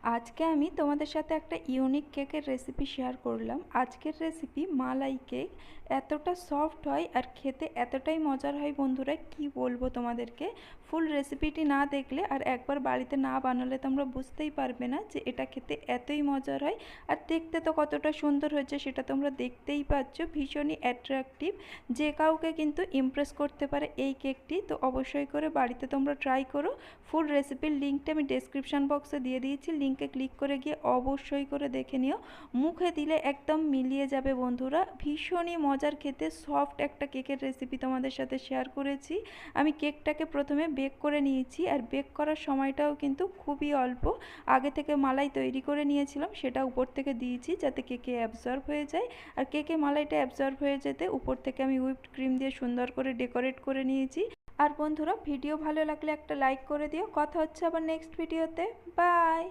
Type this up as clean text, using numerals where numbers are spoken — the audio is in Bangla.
আজকে আমি তোমাদের সাথে একটা ইউনিক কেকের রেসিপি শেয়ার করলাম। আজকের রেসিপি মালাই কেক। এতটা সফট হয় আর খেতে এতটাই মজার হয় বন্ধুরা, কি বলবো তোমাদেরকে। ফুল রেসিপিটি না দেখলে আর একবার বাড়িতে না বানালে তোমরা বুঝতেই পারবে না যে এটা খেতে এতই মজার হয়। আর দেখতে তো কতটা সুন্দর হয়েছে সেটা তোমরা দেখতেই পাচ্ছ, ভীষণই অ্যাট্রাকটিভ। যে কাউকে কিন্তু ইমপ্রেস করতে পারে এই কেকটি। তো অবশ্যই করে বাড়িতে তোমরা ট্রাই করো। ফুল রেসিপির লিঙ্কটা আমি ডেসক্রিপশান বক্সে দিয়ে দিয়েছি, লিঙ্কে ক্লিক করে গিয়ে অবশ্যই করে দেখে নিও। মুখে দিলে একদম মিলিয়ে যাবে বন্ধুরা। ভীষণই মজার, খেতে সফট একটা কেকের রেসিপি তোমাদের সাথে শেয়ার করেছি। আমি কেকটাকে প্রথমে বেক করে নিয়েছি, আর বেক করার সময়টাও কিন্তু খুবই অল্প। আগে থেকে মালাই তৈরি করে নিয়েছিলাম, সেটা উপর থেকে দিয়েছি যাতে কেকে অ্যাবজর্ব হয়ে যায়। আর কেকে মালাইটা অ্যাবজর্ব হয়ে যেতে উপর থেকে আমি হুইপড ক্রিম দিয়ে সুন্দর করে ডেকোরেট করে নিয়েছি। আর বন্ধুরা, ভিডিও ভালো লাগলে একটা লাইক করে দিও। কথা হচ্ছে আবার নেক্সট ভিডিওতে। বাই।